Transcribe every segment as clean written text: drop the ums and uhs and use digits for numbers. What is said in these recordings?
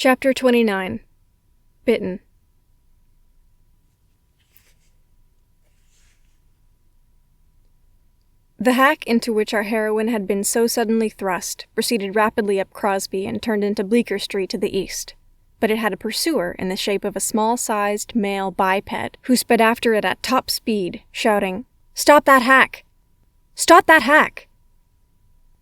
Chapter 29. Bitten. The hack into which our heroine had been so suddenly thrust proceeded rapidly up Crosby and turned into Bleecker Street to the east, but it had a pursuer in the shape of a small-sized male biped who sped after it at top speed, shouting, "Stop that hack! Stop that hack!"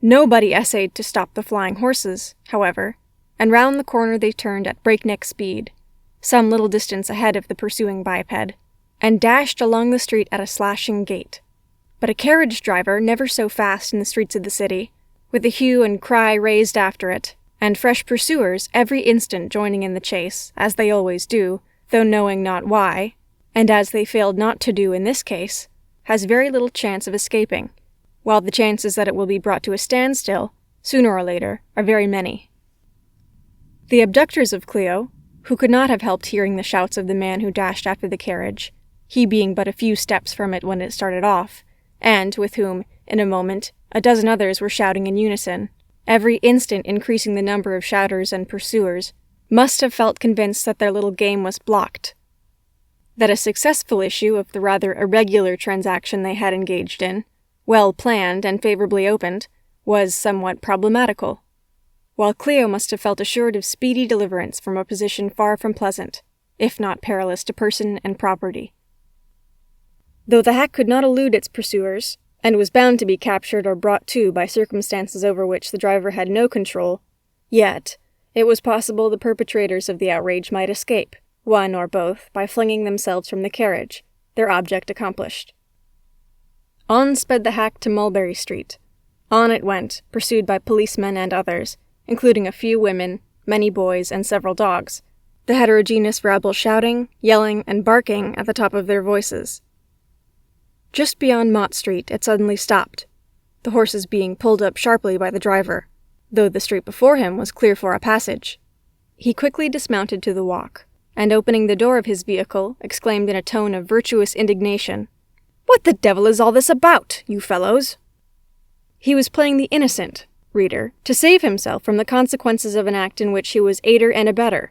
Nobody essayed to stop the flying horses, however, and round the corner they turned at breakneck speed, some little distance ahead of the pursuing biped, and dashed along the street at a slashing gait. But a carriage driver never so fast in the streets of the city, with a hue and cry raised after it, and fresh pursuers every instant joining in the chase, as they always do, though knowing not why, and as they failed not to do in this case, has very little chance of escaping, while the chances that it will be brought to a standstill, sooner or later, are very many. The abductors of Cleo, who could not have helped hearing the shouts of the man who dashed after the carriage, he being but a few steps from it when it started off, and with whom, in a moment, a dozen others were shouting in unison, every instant increasing the number of shouters and pursuers, must have felt convinced that their little game was blocked, that a successful issue of the rather irregular transaction they had engaged in, well planned and favorably opened, was somewhat problematical, while Cleo must have felt assured of speedy deliverance from a position far from pleasant, if not perilous to person and property. Though the hack could not elude its pursuers, and was bound to be captured or brought to by circumstances over which the driver had no control, yet it was possible the perpetrators of the outrage might escape, one or both, by flinging themselves from the carriage, their object accomplished. On sped the hack to Mulberry Street. On it went, pursued by policemen and others, including a few women, many boys, and several dogs, the heterogeneous rabble shouting, yelling, and barking at the top of their voices. Just beyond Mott Street it suddenly stopped, the horses being pulled up sharply by the driver, though the street before him was clear for a passage. He quickly dismounted to the walk, and opening the door of his vehicle, exclaimed in a tone of virtuous indignation, "What the devil is all this about, you fellows?" He was playing the innocent, reader, to save himself from the consequences of an act in which he was aider and abetter.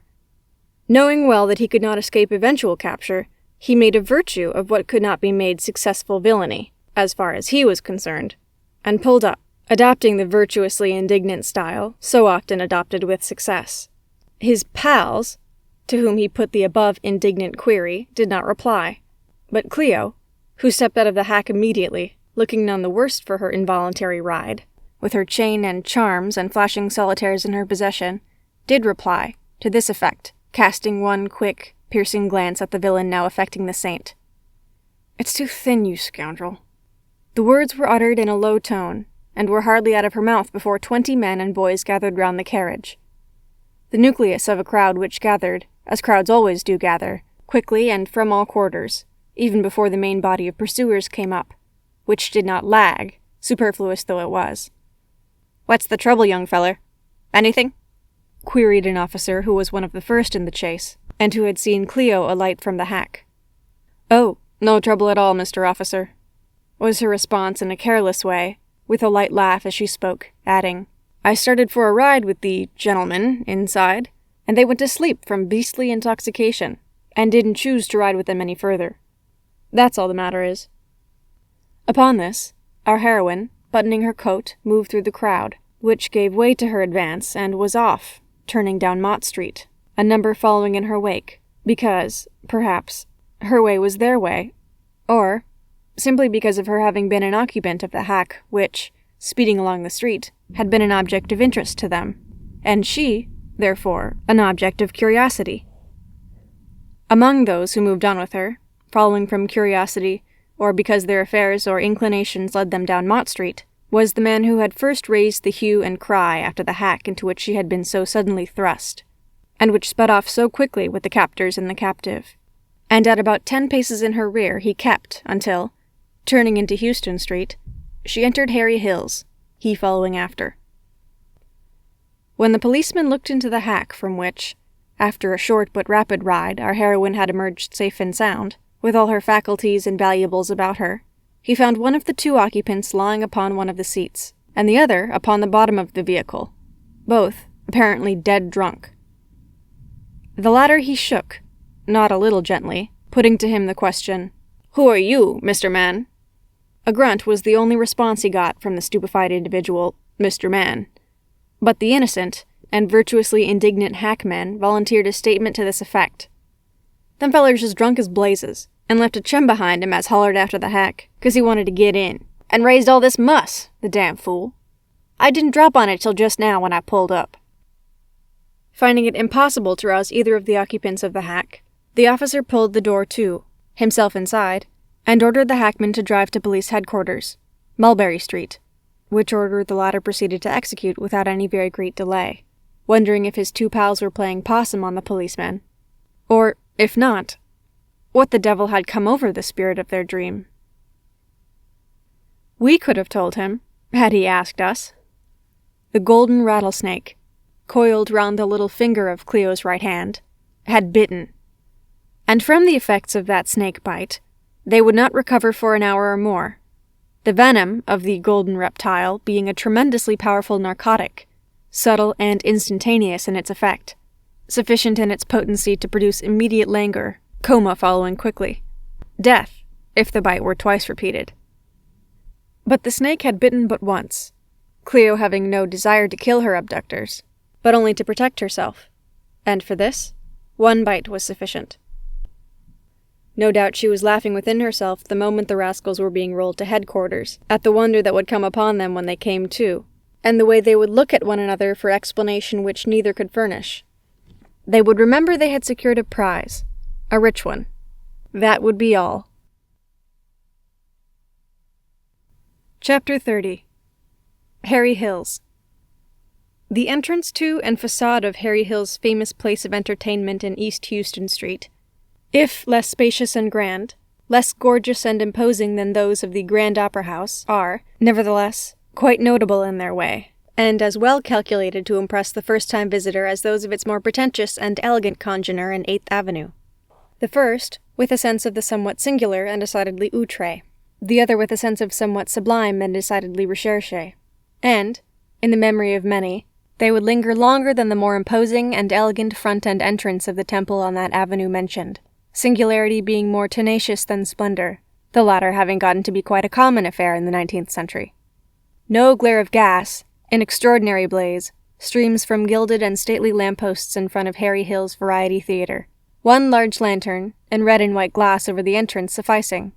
Knowing well that he could not escape eventual capture, he made a virtue of what could not be made successful villainy, as far as he was concerned, and pulled up, adopting the virtuously indignant style so often adopted with success. His pals, to whom he put the above indignant query, did not reply, but Cleo, who stepped out of the hack immediately, looking none the worse for her involuntary ride, with her chain and charms and flashing solitaires in her possession, did reply, to this effect, casting one quick, piercing glance at the villain now affecting the saint. "It's too thin, you scoundrel." The words were uttered in a low tone, and were hardly out of her mouth before 20 men and boys gathered round the carriage. The nucleus of a crowd which gathered, as crowds always do gather, quickly and from all quarters, even before the main body of pursuers came up, which did not lag, superfluous though it was. "What's the trouble, young feller? Anything?" queried an officer who was one of the first in the chase, and who had seen Cleo alight from the hack. "Oh, no trouble at all, Mr. Officer," was her response in a careless way, with a light laugh as she spoke, adding, "I started for a ride with the gentlemen inside, and they went to sleep from beastly intoxication, and didn't choose to ride with them any further. That's all the matter is." Upon this, our heroine, buttoning her coat, moved through the crowd, which gave way to her advance, and was off, turning down Mott Street, a number following in her wake, because, perhaps, her way was their way, or simply because of her having been an occupant of the hack which, speeding along the street, had been an object of interest to them, and she, therefore, an object of curiosity. Among those who moved on with her, following from curiosity, or because their affairs or inclinations led them down Mott Street, was the man who had first raised the hue and cry after the hack into which she had been so suddenly thrust, and which sped off so quickly with the captors and the captive. And at about 10 paces in her rear he kept until, turning into Houston Street, she entered Harry Hills, he following after. When the policeman looked into the hack from which, after a short but rapid ride, our heroine had emerged safe and sound, with all her faculties and valuables about her, he found one of the 2 occupants lying upon one of the seats, and the other upon the bottom of the vehicle, both apparently dead drunk. The latter he shook, not a little gently, putting to him the question, "Who are you, Mr. Man?" A grunt was the only response he got from the stupefied individual, Mr. Man. But the innocent and virtuously indignant hackman volunteered a statement to this effect. "Them fellers is drunk as blazes, and left a chum behind him as hollered after the hack, 'cause he wanted to get in, and raised all this muss, the damn fool. I didn't drop on it till just now when I pulled up." Finding it impossible to rouse either of the occupants of the hack, the officer pulled the door to, himself inside, and ordered the hackman to drive to police headquarters, Mulberry Street, which order the latter proceeded to execute without any very great delay, wondering if his two pals were playing possum on the policeman. Or, if not, what the devil had come over the spirit of their dream? We could have told him, had he asked us. The golden rattlesnake, coiled round the little finger of Cleo's right hand, had bitten. And from the effects of that snake bite, they would not recover for an hour or more, the venom of the golden reptile being a tremendously powerful narcotic, subtle and instantaneous in its effect, sufficient in its potency to produce immediate languor, coma following quickly, death, if the bite were twice repeated. But the snake had bitten but once, Cleo having no desire to kill her abductors, but only to protect herself, and for this, one bite was sufficient. No doubt she was laughing within herself the moment the rascals were being rolled to headquarters, at the wonder that would come upon them when they came to, and the way they would look at one another for explanation which neither could furnish. They would remember they had secured a prize, a rich one. That would be all. Chapter 30. Harry Hill's. The entrance to and facade of Harry Hill's famous place of entertainment in East Houston Street, if less spacious and grand, less gorgeous and imposing than those of the Grand Opera House, are, nevertheless, quite notable in their way, and as well calculated to impress the first-time visitor as those of its more pretentious and elegant congener in 8th Avenue. The first, with a sense of the somewhat singular and decidedly outre, the other with a sense of somewhat sublime and decidedly recherché, and, in the memory of many, they would linger longer than the more imposing and elegant front and entrance of the temple on that avenue mentioned, singularity being more tenacious than splendor, the latter having gotten to be quite a common affair in the 19th century. No glare of gas, an extraordinary blaze, streams from gilded and stately lampposts in front of Harry Hill's Variety Theatre, one large lantern, and red and white glass over the entrance sufficing.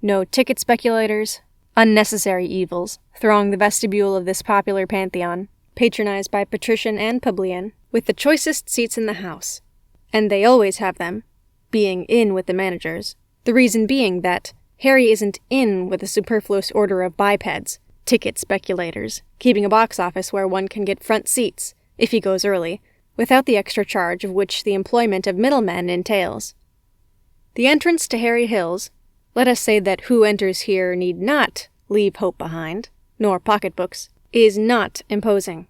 No ticket speculators, unnecessary evils, throng the vestibule of this popular pantheon, patronized by patrician and plebeian, with the choicest seats in the house. And they always have them, being in with the managers, the reason being that Harry isn't in with a superfluous order of bipeds, ticket speculators, keeping a box office where one can get front seats, if he goes early, without the extra charge of which the employment of middlemen entails. The entrance to Harry Hill's, let us say that who enters here need not leave hope behind, nor pocketbooks, is not imposing.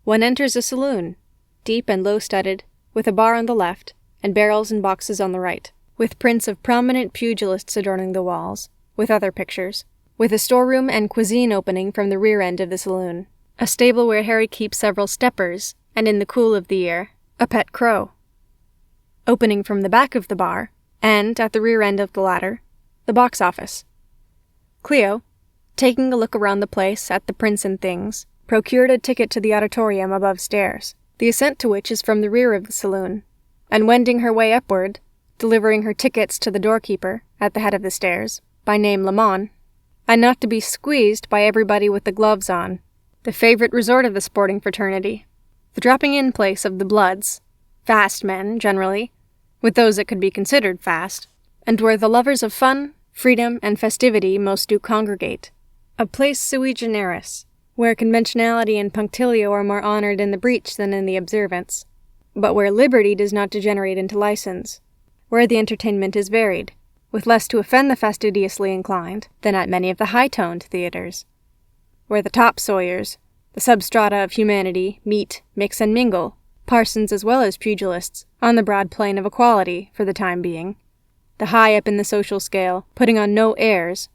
One enters a saloon, deep and low-studded, with a bar on the left, and barrels and boxes on the right, with prints of prominent pugilists adorning the walls, with other pictures, with a storeroom and cuisine opening from the rear end of the saloon, a stable where Harry keeps several steppers, and in the cool of the year, a pet crow. Opening from the back of the bar, and, at the rear end of the latter, the box office. Cleo, taking a look around the place at the prints and things, procured a ticket to the auditorium above stairs, the ascent to which is from the rear of the saloon, and wending her way upward, delivering her tickets to the doorkeeper, at the head of the stairs, by name Lamont, and not to be squeezed by everybody with the gloves on, the favorite resort of the sporting fraternity, the dropping-in place of the Bloods, fast men, generally, with those that could be considered fast, and where the lovers of fun, freedom, and festivity most do congregate. A place sui generis, where conventionality and punctilio are more honored in the breach than in the observance, but where liberty does not degenerate into license, where the entertainment is varied, with less to offend the fastidiously inclined than at many of the high-toned theaters, where the topsawyers, the substrata of humanity, meet, mix, and mingle, parsons as well as pugilists, on the broad plane of equality, for the time being, the high up in the social scale, putting on no airs,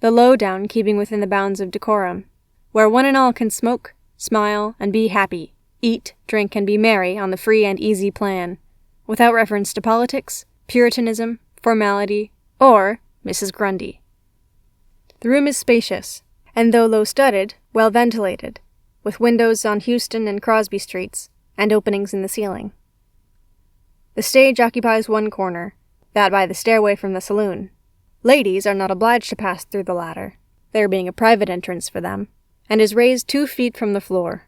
the low down keeping within the bounds of decorum, where one and all can smoke, smile, and be happy, eat, drink, and be merry on the free and easy plan, without reference to politics, puritanism, formality, or Mrs. Grundy. The room is spacious, and though low-studded, well ventilated, with windows on Houston and Crosby streets, and openings in the ceiling. The stage occupies one corner, that by the stairway from the saloon. Ladies are not obliged to pass through the latter, there being a private entrance for them, and is raised 2 feet from the floor.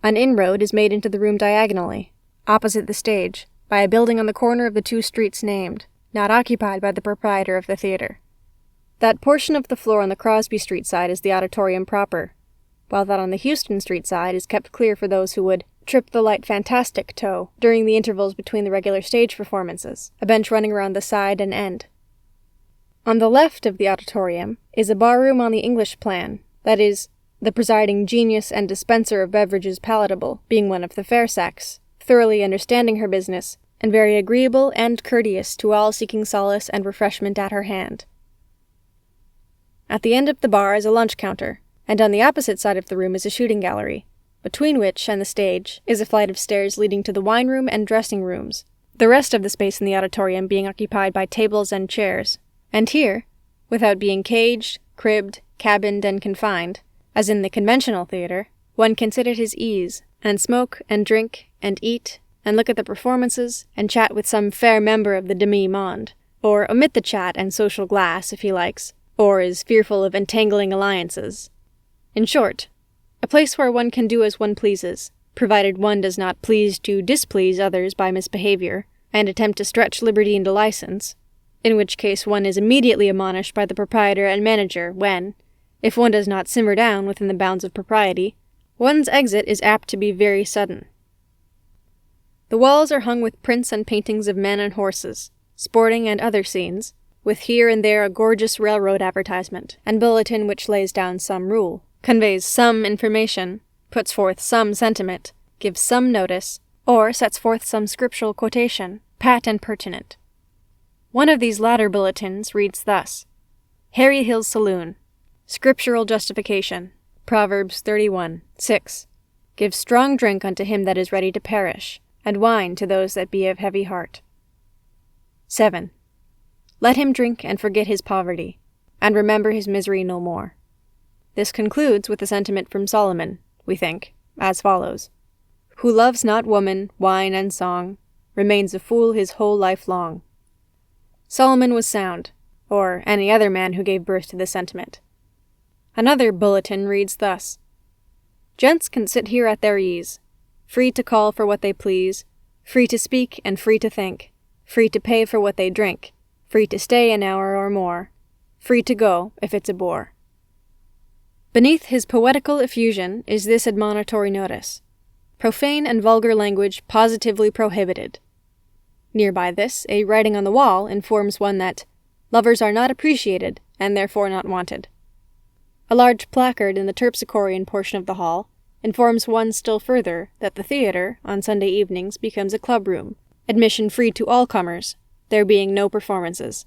An inroad is made into the room diagonally, opposite the stage, by a building on the corner of the 2 streets named, not occupied by the proprietor of the theater. That portion of the floor on the Crosby Street side is the auditorium proper, while that on the Houston Street side is kept clear for those who would trip the light fantastic toe during the intervals between the regular stage performances, a bench running around the side and end. On the left of the auditorium is a barroom on the English plan, that is, the presiding genius and dispenser of beverages palatable being one of the fair sex, thoroughly understanding her business, and very agreeable and courteous to all seeking solace and refreshment at her hand. At the end of the bar is a lunch counter, and on the opposite side of the room is a shooting gallery, between which and the stage is a flight of stairs leading to the wine room and dressing rooms, the rest of the space in the auditorium being occupied by tables and chairs, and here, without being caged, cribbed, cabined, and confined, as in the conventional theater, one can sit at his ease, and smoke, and drink, and eat, and look at the performances, and chat with some fair member of the demi-monde, or omit the chat and social glass if he likes, or is fearful of entangling alliances. In short, a place where one can do as one pleases, provided one does not please to displease others by misbehavior, and attempt to stretch liberty into license, in which case one is immediately admonished by the proprietor and manager when, if one does not simmer down within the bounds of propriety, one's exit is apt to be very sudden. The walls are hung with prints and paintings of men and horses, sporting and other scenes, with here and there a gorgeous railroad advertisement, and bulletin which lays down some rule, conveys some information, puts forth some sentiment, gives some notice, or sets forth some scriptural quotation, pat and pertinent. One of these latter bulletins reads thus: Harry Hill's Saloon. Scriptural justification. Proverbs 31:6. Give strong drink unto him that is ready to perish, and wine to those that be of heavy heart. 7. Let him drink and forget his poverty, and remember his misery no more. This concludes with a sentiment from Solomon, we think, as follows: Who loves not woman, wine, and song, remains a fool his whole life long. Solomon was sound, or any other man who gave birth to this sentiment. Another bulletin reads thus: Gents can sit here at their ease, free to call for what they please, free to speak and free to think, free to pay for what they drink, free to stay an hour or more, free to go if it's a bore. Beneath his poetical effusion is this admonitory notice: Profane and vulgar language positively prohibited. Nearby this, a writing on the wall informs one that lovers are not appreciated and therefore not wanted. A large placard in the terpsichorean portion of the hall informs one still further that the theater, on Sunday evenings, becomes a club room, admission free to all comers, there being no performances.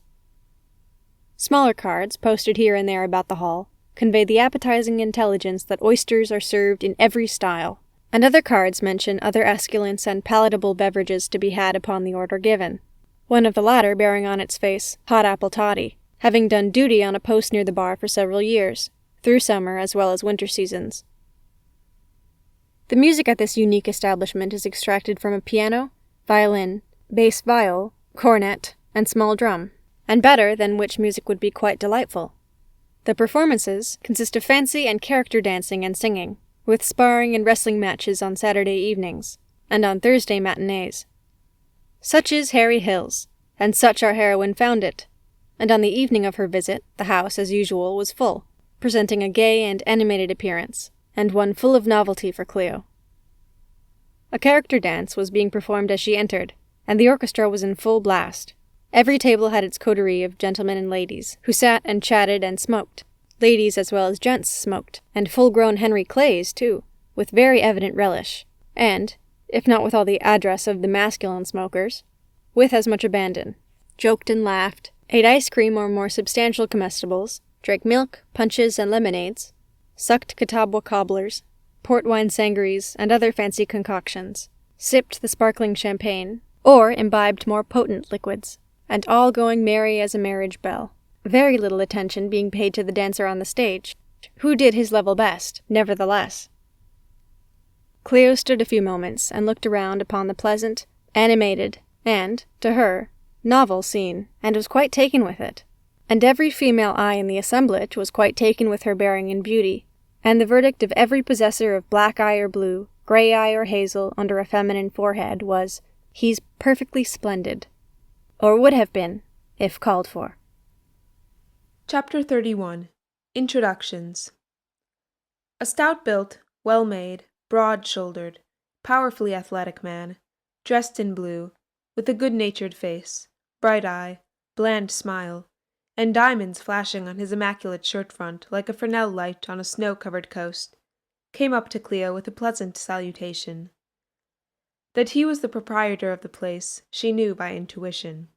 Smaller cards, posted here and there about the hall, convey the appetizing intelligence that oysters are served in every style, and other cards mention other esculents and palatable beverages to be had upon the order given, one of the latter bearing on its face hot apple toddy, having done duty on a post near the bar for several years, through summer as well as winter seasons. The music at this unique establishment is extracted from a piano, violin, bass viol, cornet, and small drum, and better than which music would be quite delightful. The performances consist of fancy and character dancing and singing, with sparring and wrestling matches on Saturday evenings, and on Thursday matinees. Such is Harry Hill's, and such our heroine found it, and on the evening of her visit the house, as usual, was full, presenting a gay and animated appearance, and one full of novelty for Cleo. A character dance was being performed as she entered, and the orchestra was in full blast. Every table had its coterie of gentlemen and ladies, who sat and chatted and smoked. Ladies as well as gents smoked, and full-grown Henry Clays, too, with very evident relish, and, if not with all the address of the masculine smokers, with as much abandon. Joked and laughed, ate ice cream or more substantial comestibles, drank milk, punches, and lemonades, sucked Catawba cobblers, port wine sangaries and other fancy concoctions, sipped the sparkling champagne, or imbibed more potent liquids, and all going merry as a marriage bell. Very little attention being paid to the dancer on the stage, who did his level best, nevertheless. Cleo stood a few moments and looked around upon the pleasant, animated, and, to her, novel scene, and was quite taken with it. And every female eye in the assemblage was quite taken with her bearing and beauty, and the verdict of every possessor of black eye or blue, grey eye or hazel under a feminine forehead was, "He's perfectly splendid," or would have been, if called for. Chapter 31. Introductions. A stout-built, well-made, broad-shouldered, powerfully athletic man, dressed in blue, with a good-natured face, bright eye, bland smile, and diamonds flashing on his immaculate shirt-front like a Fresnel light on a snow-covered coast, came up to Cleo with a pleasant salutation. That he was the proprietor of the place she knew by intuition.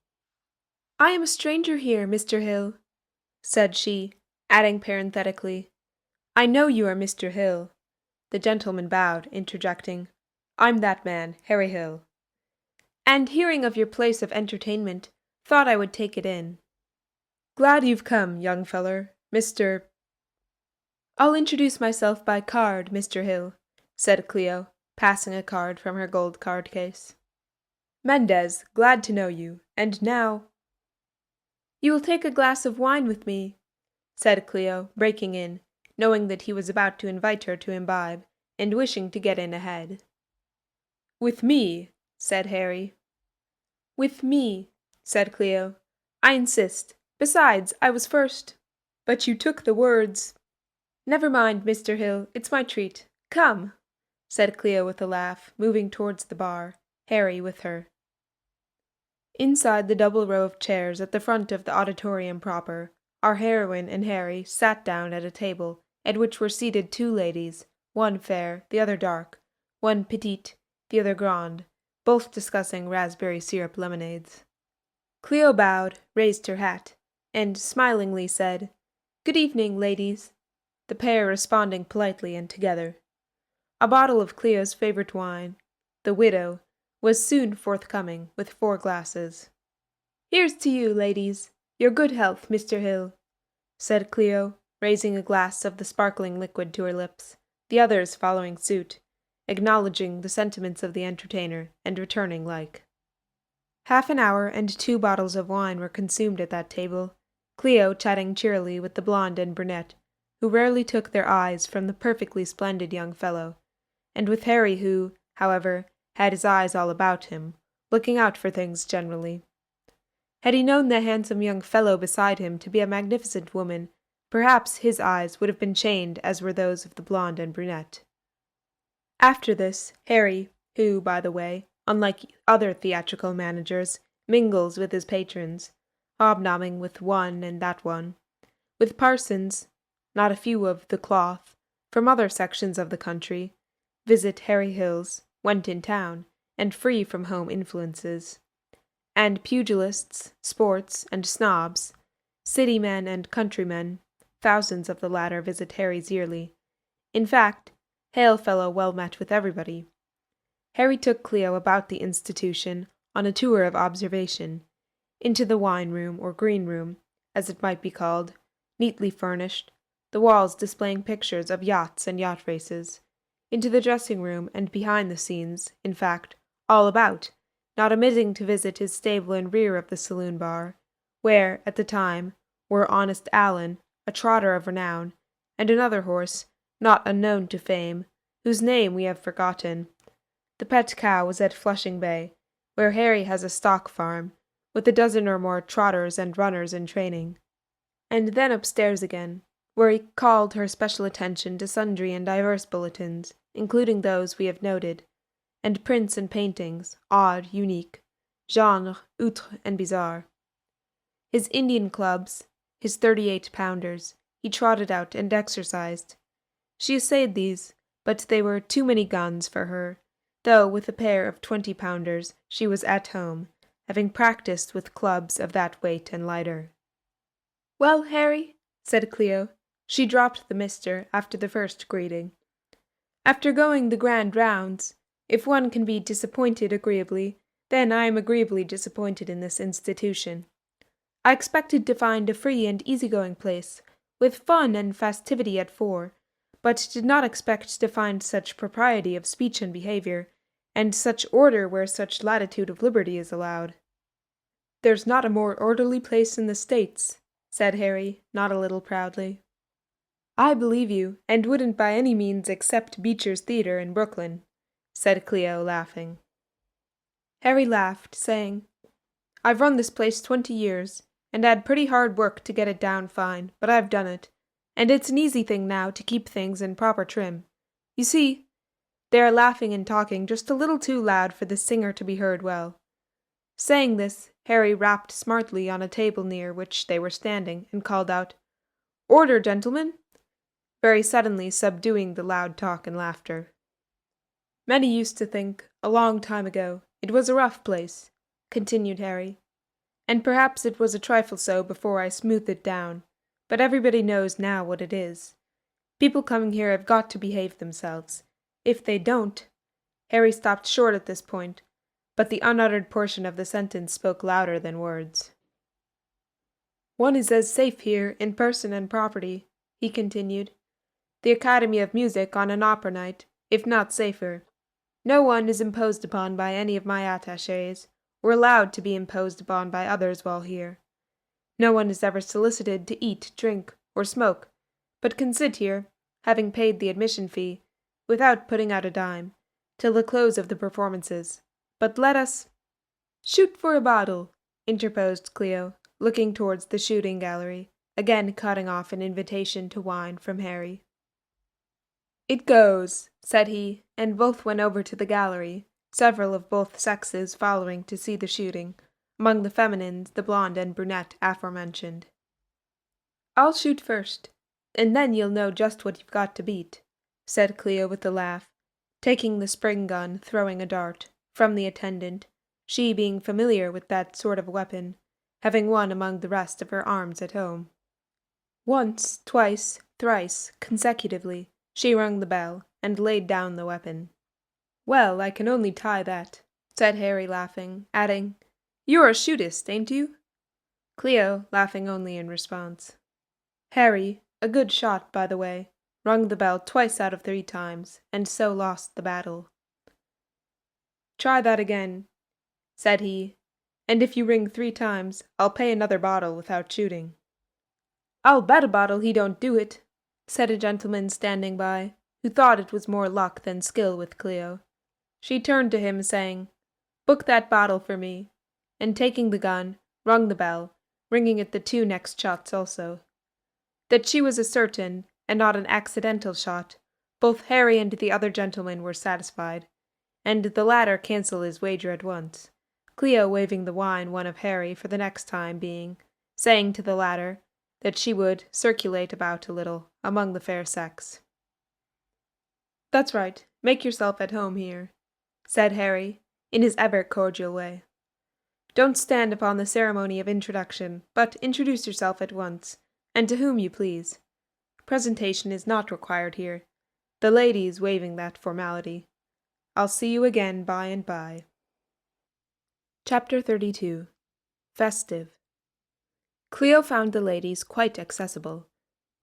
"I am a stranger here, Mr. Hill," said she, adding parenthetically, "I know you are Mr. Hill." The gentleman bowed, interjecting, "I'm that man, Harry Hill. And hearing of your place of entertainment, thought I would take it in." "Glad you've come, young feller, Mr. "I'll introduce myself by card, Mr. Hill," said Cleo, passing a card from her gold card case. "Mendez, glad to know you, and now—" "You will take a glass of wine with me," said Cleo, breaking in, knowing that he was about to invite her to imbibe, and wishing to get in ahead. "With me," said Harry. "With me," said Cleo. "I insist. Besides, I was first." "But you took the words." "Never mind, Mr. Hill, it's my treat. Come," said Cleo with a laugh, moving towards the bar, Harry with her. Inside the double row of chairs at the front of the auditorium proper, our heroine and Harry sat down at a table, at which were seated two ladies, one fair, the other dark, one petite, the other grande, both discussing raspberry syrup lemonades. Cleo bowed, raised her hat, and smilingly said, "Good evening, ladies," the pair responding politely and together. A bottle of Cleo's favorite wine, the Widow, was soon forthcoming with 4 glasses. "Here's to you, ladies. Your good health, Mr. Hill," said Cleo, raising a glass of the sparkling liquid to her lips, the others following suit, acknowledging the sentiments of the entertainer, and returning like. Half an hour and 2 bottles of wine were consumed at that table, Cleo chatting cheerily with the blonde and brunette, who rarely took their eyes from the perfectly splendid young fellow, and with Harry who, however, had his eyes all about him, looking out for things generally. Had he known the handsome young fellow beside him to be a magnificent woman, perhaps his eyes would have been chained as were those of the blonde and brunette. After this, Harry, who, by the way, unlike other theatrical managers, mingles with his patrons, hobnobbing with one and that one, with parsons, not a few of the cloth, from other sections of the country, visit Harry Hill's, went in town, and free from home influences, and pugilists, sports, and snobs, city men and countrymen, thousands of the latter visit Harry's yearly. In fact, hail fellow well met with everybody. Harry took Cleo about the institution on a tour of observation, into the wine-room or green-room, as it might be called, neatly furnished, the walls displaying pictures of yachts and yacht races, into the dressing-room and behind the scenes, in fact, all about, not omitting to visit his stable in rear of the saloon-bar, where, at the time, were honest Allen, a trotter of renown, and another horse, not unknown to fame, whose name we have forgotten. The pet cow was at Flushing Bay, where Harry has a stock farm, with a dozen or more trotters and runners in training. And then upstairs again, where he called her special attention to sundry and diverse bulletins, including those we have noted, and prints and paintings, odd, unique, genre, outre, and bizarre. His Indian clubs, his 38-pounders, he trotted out and exercised. She essayed these, but they were too many guns for her, though with a pair of 20-pounders she was at home, having practised with clubs of that weight and lighter. "Well, Harry," said Cleo. She dropped the mister after the first greeting. After going the grand rounds, if one can be disappointed agreeably, then I am agreeably disappointed in this institution. I expected to find a free and easy-going place, with fun and festivity at 4, but did not expect to find such propriety of speech and behaviour, and such order where such latitude of liberty is allowed. "There's not a more orderly place in the States," said Harry, not a little proudly. "I believe you, and wouldn't by any means accept Beecher's Theatre in Brooklyn," said Cleo, laughing. Harry laughed, saying, "I've run this place 20 years, and had pretty hard work to get it down fine, but I've done it, and it's an easy thing now to keep things in proper trim. You see, they are laughing and talking just a little too loud for the singer to be heard well." Saying this, Harry rapped smartly on a table near which they were standing, and called out, "Order, gentlemen!" very suddenly subduing the loud talk and laughter. "Many used to think, a long time ago, it was a rough place," continued Harry, "and perhaps it was a trifle so before I smoothed it down, but everybody knows now what it is. People coming here have got to behave themselves. If they don't—" Harry stopped short at this point, but the unuttered portion of the sentence spoke louder than words. "One is as safe here, in person and property," he continued, "the Academy of Music on an opera night, if not safer. No one is imposed upon by any of my attachés, or allowed to be imposed upon by others while here. No one is ever solicited to eat, drink, or smoke, but can sit here, having paid the admission fee, without putting out a dime, till the close of the performances. But let us—" "Shoot for a bottle," interposed Cleo, looking towards the shooting gallery, again cutting off an invitation to wine from Harry. "It goes," said he, and both went over to the gallery, several of both sexes following to see the shooting, among the feminines the blonde and brunette aforementioned. "I'll shoot first, and then you'll know just what you've got to beat," said Cleo with a laugh, taking the spring gun, throwing a dart, from the attendant, she being familiar with that sort of weapon, having one among the rest of her arms at home. Once, twice, thrice, consecutively, she rung the bell, and laid down the weapon. "Well, I can only tie that," said Harry, laughing, adding, "You're a shootist, ain't you?" Cleo, laughing only in response. Harry, a good shot, by the way, rung the bell twice out of 3 times, and so lost the battle. "Try that again," said he, "and if you ring 3 times, I'll pay another bottle without shooting." "I'll bet a bottle he don't do it," said a gentleman standing by, who thought it was more luck than skill with Cleo. She turned to him, saying, "Book that bottle for me," and taking the gun, rung the bell, ringing it the 2 next shots also. That she was a certain, and not an accidental shot, both Harry and the other gentleman were satisfied, and the latter cancelled his wager at once, Cleo waving the wine one of Harry for the next time being, saying to the latter that she would circulate about a little among the fair sex. "That's right, make yourself at home here," said Harry, in his ever cordial way. "Don't stand upon the ceremony of introduction, but introduce yourself at once, and to whom you please. Presentation is not required here, the ladies waiving that formality. I'll see you again by and by." Chapter 32. Festive. Cleo found the ladies quite accessible.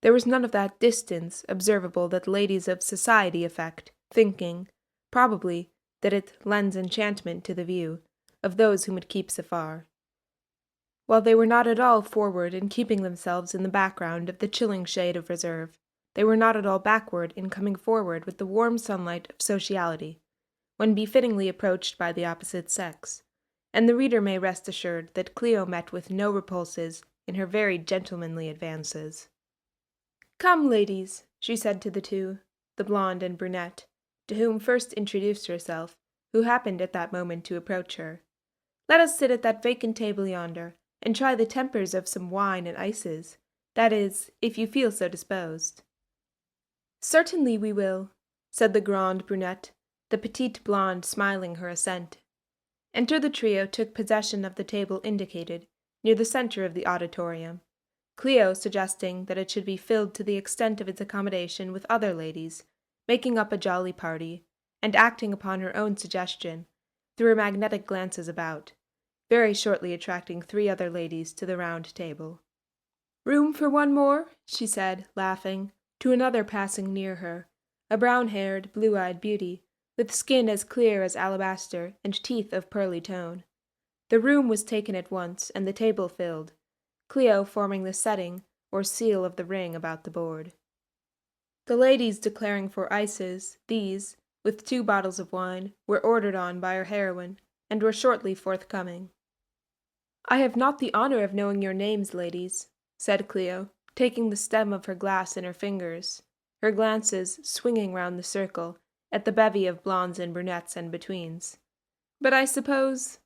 There was none of that distance observable that ladies of society affect, thinking, probably, that it lends enchantment to the view of those whom it keeps afar. While they were not at all forward in keeping themselves in the background of the chilling shade of reserve, they were not at all backward in coming forward with the warm sunlight of sociality, when befittingly approached by the opposite sex, and the reader may rest assured that Cleo met with no repulses in her very gentlemanly advances. "Come, ladies," she said to the 2, the blonde and brunette, to whom first introduced herself, who happened at that moment to approach her. "Let us sit at that vacant table yonder, and try the tempers of some wine and ices, that is, if you feel so disposed." "Certainly we will," said the grande brunette, the petite blonde smiling her assent. Enter the trio took possession of the table indicated, near the center of the auditorium, Cleo suggesting that it should be filled to the extent of its accommodation with other ladies, making up a jolly party, and acting upon her own suggestion, threw her magnetic glances about, very shortly attracting 3 other ladies to the round table. "Room for one more?" she said, laughing, to another passing near her, a brown-haired, blue-eyed beauty, with skin as clear as alabaster and teeth of pearly tone. The room was taken at once, and the table filled, Cleo forming the setting, or seal of the ring about the board. The ladies declaring for ices, these, with 2 bottles of wine, were ordered on by our heroine, and were shortly forthcoming. "I have not the honor of knowing your names, ladies," said Cleo, taking the stem of her glass in her fingers, her glances swinging round the circle, at the bevy of blondes and brunettes and betweens. "But I suppose—"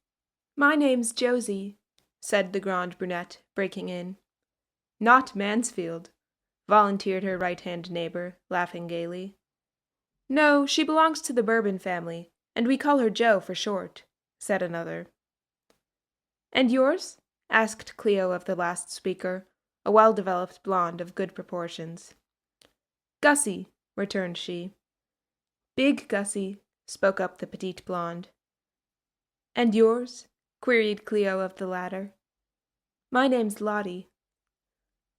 "My name's Josie," said the grande brunette, breaking in. "Not Mansfield," volunteered her right-hand neighbor, laughing gaily. "No, she belongs to the Bourbon family, and we call her Jo for short," said another. "And yours?" asked Cleo of the last speaker, a well-developed blonde of good proportions. "Gussie," returned she. "Big Gussie," spoke up the petite blonde. "And yours?" queried Cleo of the latter. "My name's Lottie."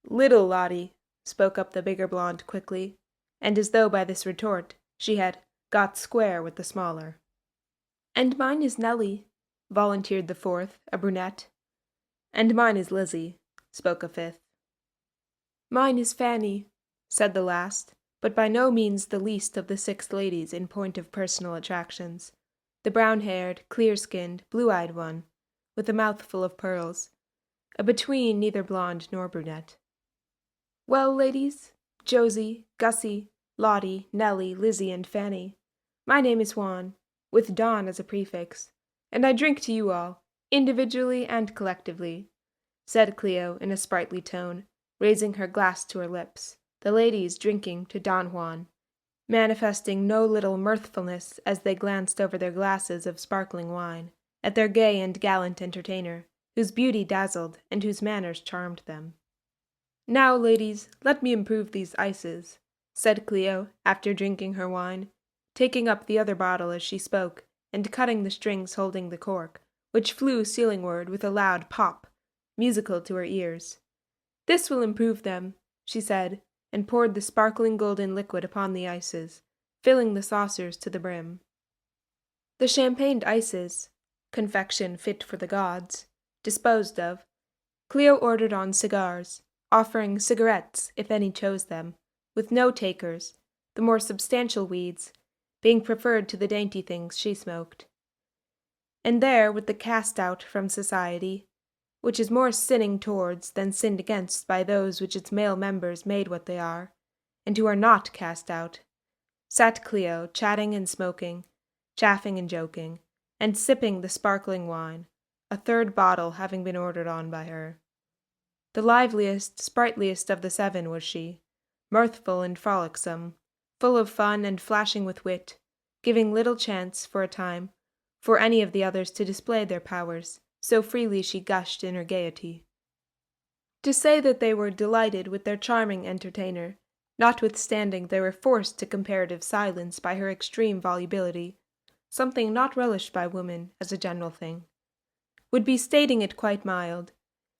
"Little Lottie," spoke up the bigger blonde quickly, and as though by this retort she had got square with the smaller. "And mine is Nellie," volunteered the 4th, a brunette. "And mine is Lizzie," spoke a 5th. "Mine is Fanny," said the last, but by no means the least of the 6 ladies in point of personal attractions, the brown-haired, clear-skinned, blue-eyed one, with a mouthful of pearls, a between neither blonde nor brunette. "Well, ladies, Josie, Gussie, Lottie, Nellie, Lizzie, and Fanny, my name is Juan, with Don as a prefix, and I drink to you all, individually and collectively," said Cleo in a sprightly tone, raising her glass to her lips, the ladies drinking to Don Juan, manifesting no little mirthfulness as they glanced over their glasses of sparkling wine, at their gay and gallant entertainer, whose beauty dazzled and whose manners charmed them. "Now, ladies, let me improve these ices," said Cleo, after drinking her wine, taking up the other bottle as she spoke, and cutting the strings holding the cork, which flew ceilingward with a loud pop, musical to her ears. "This will improve them," she said, and poured the sparkling golden liquid upon the ices, filling the saucers to the brim. The champagned ices, confection fit for the gods, disposed of, Cleo ordered on cigars, offering cigarettes if any chose them, with no takers, the more substantial weeds being preferred to the dainty things she smoked. And there, with the cast out from society, which is more sinning towards than sinned against by those which its male members made what they are, and who are not cast out, sat Cleo, chatting and smoking, chaffing and joking, and sipping the sparkling wine, a 3rd bottle having been ordered on by her. The liveliest, sprightliest of the 7 was she, mirthful and frolicsome, full of fun and flashing with wit, giving little chance, for a time, for any of the others to display their powers, so freely she gushed in her gaiety. To say that they were delighted with their charming entertainer, notwithstanding they were forced to comparative silence by her extreme volubility, something not relished by women as a general thing, would be stating it quite mild.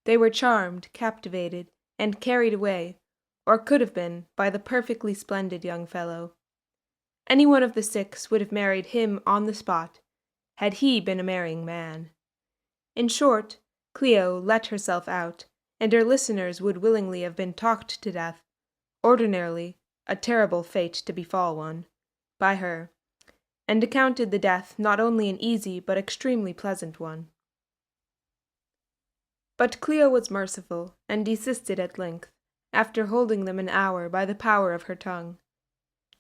They were charmed, captivated, and carried away, or could have been, by the perfectly splendid young fellow. Any one of the 6 would have married him on the spot, had he been a marrying man. In short, Cleo let herself out, and her listeners would willingly have been talked to death, ordinarily a terrible fate to befall one, by her, and accounted the death not only an easy but extremely pleasant one. But Cleo was merciful, and desisted at length, after holding them an hour by the power of her tongue.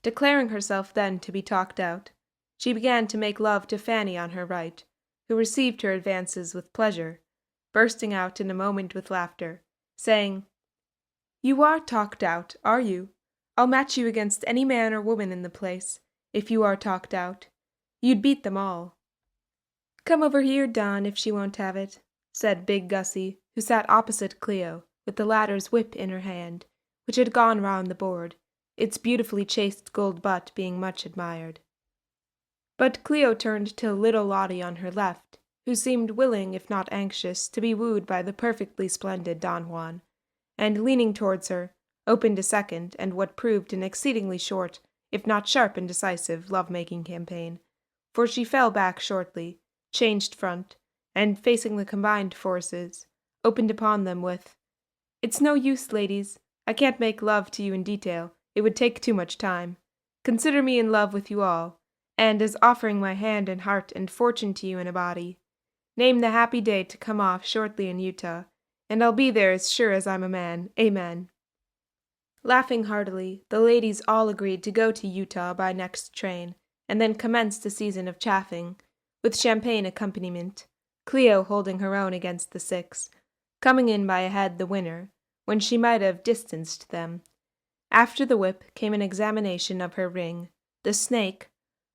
Declaring herself then to be talked out, she began to make love to Fanny on her right, who received her advances with pleasure, bursting out in a moment with laughter, saying, "You are talked out, are you? I'll match you against any man or woman in the place, if you are talked out. You'd beat them all." "Come over here, Don, if she won't have it," said big Gussie, who sat opposite Cleo, with the latter's whip in her hand, which had gone round the board, its beautifully chased gold butt being much admired. But Cleo turned to little Lottie on her left, who seemed willing, if not anxious, to be wooed by the perfectly splendid Don Juan, and leaning towards her, opened a second and what proved an exceedingly short, if not sharp and decisive, love-making campaign, for she fell back shortly, changed front, and, facing the combined forces, opened upon them with, "It's no use, ladies. I can't make love to you in detail. It would take too much time. Consider me in love with you all, and as offering my hand and heart and fortune to you in a body. Name the happy day to come off shortly in Utah, and I'll be there as sure as I'm a man. Amen." Laughing heartily, the ladies all agreed to go to Utah by next train, and then commenced a season of chaffing, with champagne accompaniment, Cleo holding her own against the 6, coming in by a head the winner, when she might have distanced them. After the whip came an examination of her ring, the snake,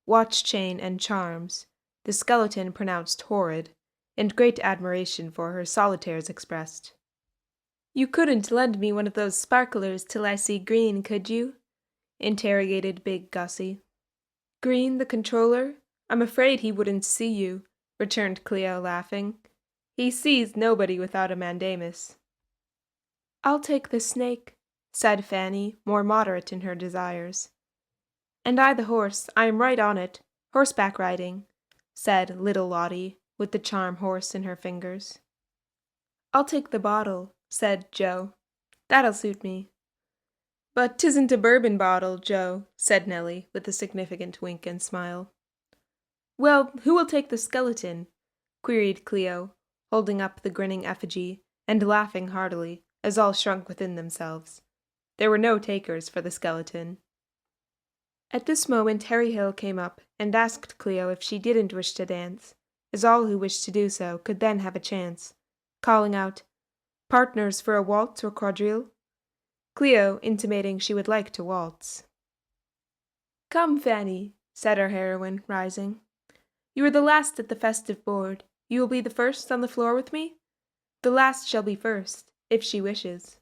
watch chain and charms, the skeleton pronounced horrid, and great admiration for her solitaires expressed. "You couldn't lend me one of those sparklers till I see Green, could you?" interrogated Big Gussie. "Green, the controller? I'm afraid he wouldn't see you," returned Cleo, laughing. "He sees nobody without a mandamus." "I'll take the snake," said Fanny, more moderate in her desires. "And I the horse. I am right on it. Horseback riding," said little Lottie, with the charm horse in her fingers. "I'll take the bottle," said Joe. "That'll suit me." "But 'tisn't a bourbon bottle, Joe," said Nellie, with a significant wink and smile. "Well, who will take the skeleton?" queried Cleo, holding up the grinning effigy, and laughing heartily, as all shrunk within themselves. There were no takers for the skeleton. At this moment Harry Hill came up, and asked Cleo if she didn't wish to dance, as all who wished to do so could then have a chance, calling out, "Partners for a waltz or quadrille?" Cleo intimating she would like to waltz. "Come, Fanny," said our heroine, rising. "You are the last at the festive board. You will be the first on the floor with me? The last shall be first, if she wishes."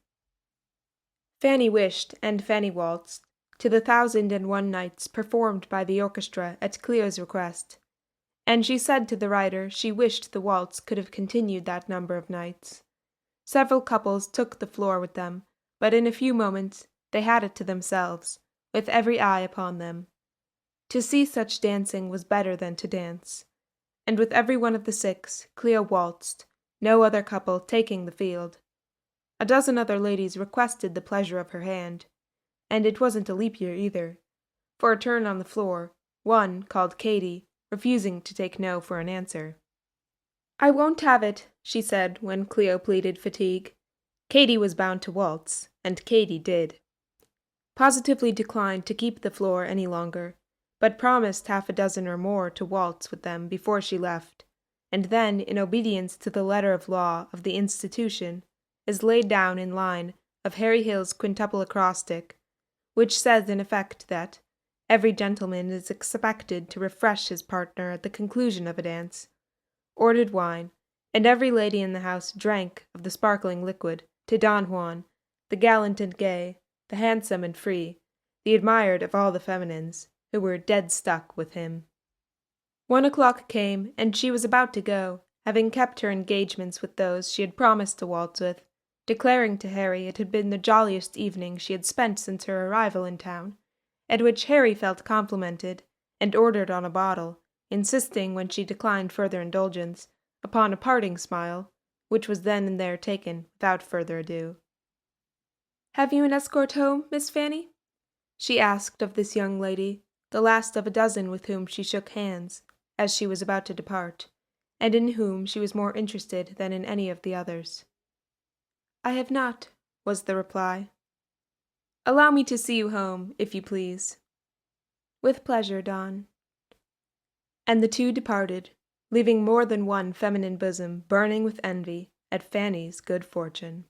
Fanny wished, and Fanny waltzed, to the 1001 Nights performed by the orchestra at Cleo's request, and she said to the writer she wished the waltz could have continued that number of nights. Several couples took the floor with them, but in a few moments they had it to themselves, with every eye upon them. To see such dancing was better than to dance, and with every one of the 6, Cleo waltzed, no other couple taking the field. A dozen other ladies requested the pleasure of her hand, and it wasn't a leap year either, for a turn on the floor, one, called Katy, refusing to take no for an answer. "I won't have it," she said when Cleo pleaded fatigue. Katy was bound to waltz, and Katy did. Positively declined to keep the floor any longer, but promised half a dozen or more to waltz with them before she left, and then, in obedience to the letter of law of the institution, is laid down in line of Harry Hill's quintuple acrostic, which says in effect that every gentleman is expected to refresh his partner at the conclusion of a dance, ordered wine, and every lady in the house drank of the sparkling liquid to Don Juan, the gallant and gay, the handsome and free, the admired of all the feminines, who were dead stuck with him. 1 o'clock came, and she was about to go, having kept her engagements with those she had promised to waltz with, declaring to Harry it had been the jolliest evening she had spent since her arrival in town, at which Harry felt complimented, and ordered on a bottle, insisting, when she declined further indulgence, upon a parting smile, which was then and there taken without further ado. "Have you an escort home, Miss Fanny?" she asked of this young lady, the last of a dozen with whom she shook hands, as she was about to depart, and in whom she was more interested than in any of the others. "I have not," was the reply. "Allow me to see you home, if you please." "With pleasure, Don." And the two departed, leaving more than one feminine bosom burning with envy at Fanny's good fortune.